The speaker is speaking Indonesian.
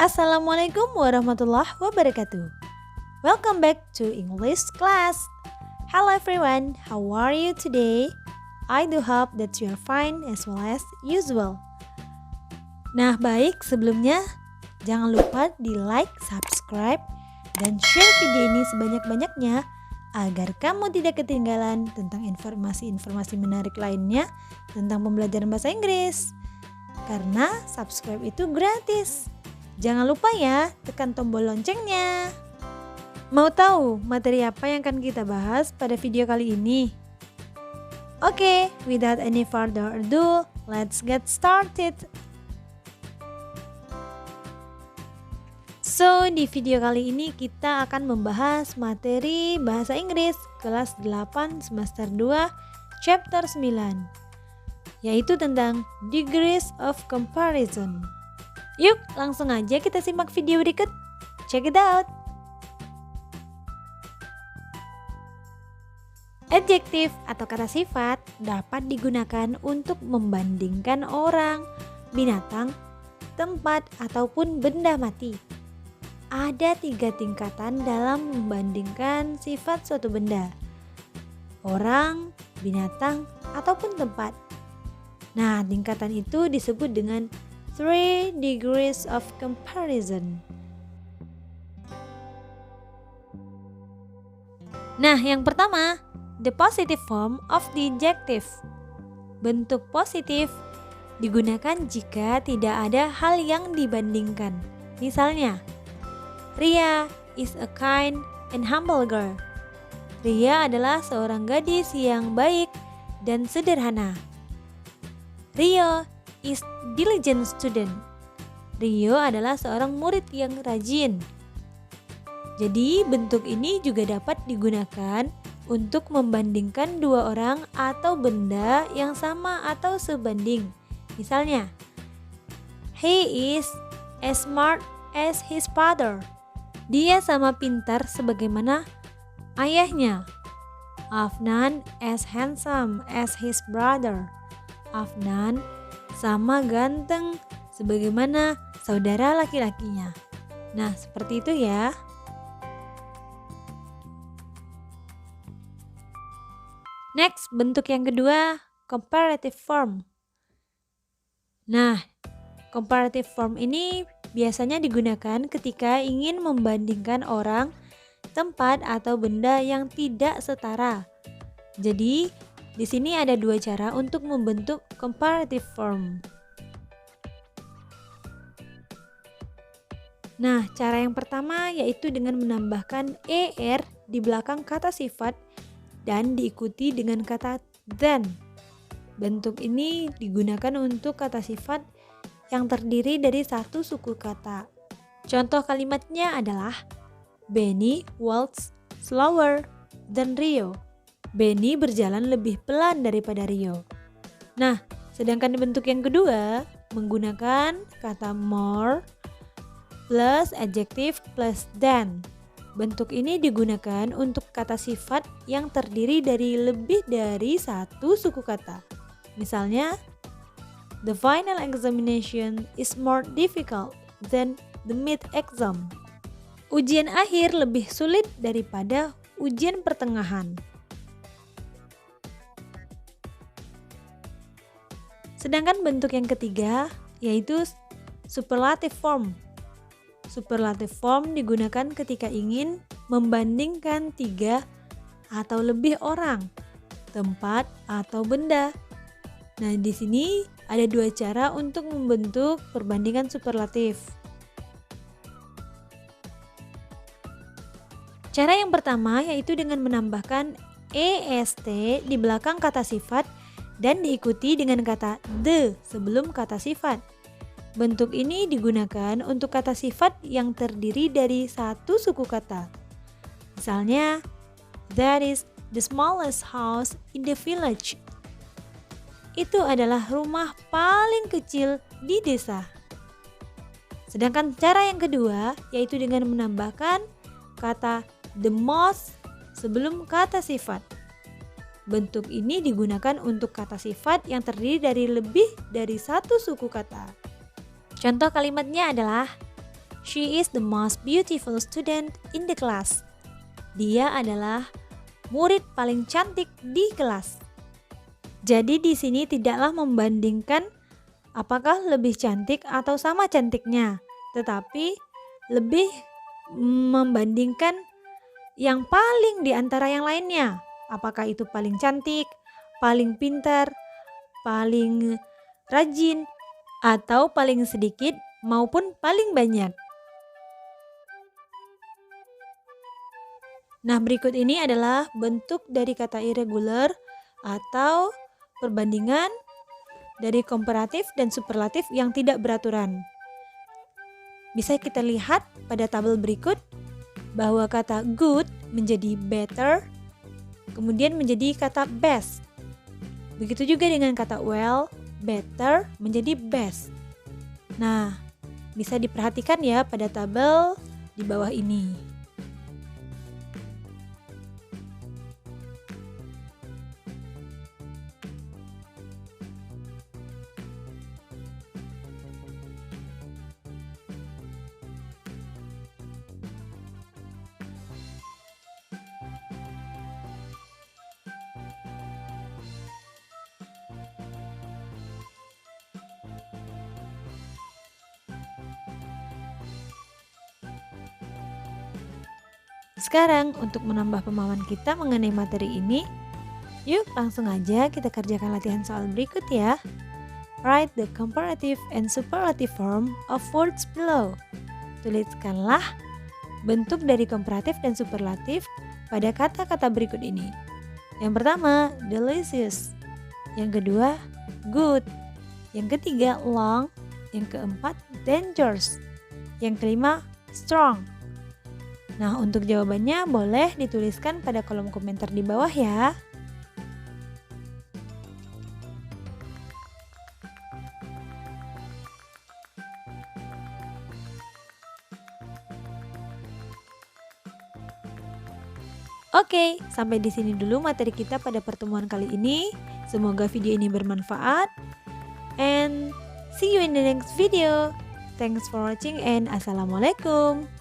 Assalamualaikum warahmatullahi wabarakatuh. Welcome back to English class. Hello everyone, how are you today? I do hope that you are fine as well as usual. Nah baik, sebelumnya jangan lupa di like, subscribe, dan share video ini sebanyak-banyaknya agar kamu tidak ketinggalan tentang informasi-informasi menarik lainnya tentang pembelajaran bahasa Inggris. Karena subscribe itu gratis. Jangan lupa ya, tekan tombol loncengnya. Mau tahu materi apa yang akan kita bahas pada video kali ini? Oke, without any further ado, let's get started. So, di video kali ini kita akan membahas materi bahasa Inggris kelas 8 semester 2 chapter 9, yaitu tentang degrees of comparison. Yuk, langsung aja kita simak video berikut. Check it out. Adjektif atau kata sifat dapat digunakan untuk membandingkan orang, binatang, tempat, ataupun benda mati. Ada 3 tingkatan dalam membandingkan sifat suatu benda: orang, binatang, ataupun tempat. Nah, tingkatan itu disebut dengan 3 degrees of comparison. Nah, yang pertama, the positive form of the adjective. Bentuk positif digunakan jika tidak ada hal yang dibandingkan. Misalnya, Ria is a kind and humble girl. Ria adalah seorang gadis yang baik dan sederhana. Rio is diligent student. Rio adalah seorang murid yang rajin. Jadi bentuk ini juga dapat digunakan untuk membandingkan dua orang atau benda yang sama atau sebanding. Misalnya, he is as smart as his father. Dia sama pintar sebagaimana ayahnya. Afnan as handsome as his brother. Afnan sama ganteng sebagaimana saudara laki-lakinya. Nah, seperti itu ya. Next, bentuk yang kedua, comparative form. Nah, comparative form ini biasanya digunakan ketika ingin membandingkan orang, tempat, atau benda yang tidak setara. Jadi, di sini ada 2 cara untuk membentuk comparative form. Nah, cara yang pertama yaitu dengan menambahkan er di belakang kata sifat dan diikuti dengan kata than. Bentuk ini digunakan untuk kata sifat yang terdiri dari satu suku kata. Contoh kalimatnya adalah Benny walks slower than Rio. Benny berjalan lebih pelan daripada Rio. Nah, sedangkan di bentuk yang kedua menggunakan kata more plus adjective plus than. Bentuk ini digunakan untuk kata sifat yang terdiri dari lebih dari satu suku kata. Misalnya, the final examination is more difficult than the mid exam. Ujian akhir lebih sulit daripada ujian pertengahan. Sedangkan bentuk yang ketiga yaitu superlative form. Superlative form digunakan ketika ingin membandingkan 3 atau lebih orang, tempat, atau benda. Nah, di sini ada 2 cara untuk membentuk perbandingan superlatif. Cara yang pertama yaitu dengan menambahkan est di belakang kata sifat dan diikuti dengan kata the sebelum kata sifat. Bentuk ini digunakan untuk kata sifat yang terdiri dari satu suku kata. Misalnya, that is the smallest house in the village. Itu adalah rumah paling kecil di desa. Sedangkan cara yang kedua yaitu dengan menambahkan kata the most sebelum kata sifat. Bentuk ini digunakan untuk kata sifat yang terdiri dari lebih dari satu suku kata. Contoh kalimatnya adalah She is the most beautiful student in the class. Dia adalah murid paling cantik di kelas. Jadi di sini tidaklah membandingkan apakah lebih cantik atau sama cantiknya, tetapi lebih membandingkan yang paling di antara yang lainnya. Apakah itu paling cantik, paling pintar, paling rajin, atau paling sedikit maupun paling banyak. Nah, berikut ini adalah bentuk dari kata irregular atau perbandingan dari komparatif dan superlatif yang tidak beraturan. Bisa kita lihat pada tabel berikut bahwa kata good menjadi better, kemudian menjadi kata best. Begitu juga dengan kata well, better menjadi best. Nah, bisa diperhatikan ya pada tabel di bawah ini. Sekarang untuk menambah pemahaman kita mengenai materi ini, yuk langsung aja kita kerjakan latihan soal berikut ya. Write the comparative and superlative form of words below. Tuliskanlah bentuk dari komparatif dan superlatif pada kata-kata berikut ini. Yang pertama, delicious. Yang kedua, good. Yang ketiga, long. Yang keempat, dangerous. Yang kelima, strong. Nah, untuk jawabannya boleh dituliskan pada kolom komentar di bawah ya. Oke, sampai di sini dulu materi kita pada pertemuan kali ini. Semoga video ini bermanfaat. And see you in the next video. Thanks for watching and assalamualaikum.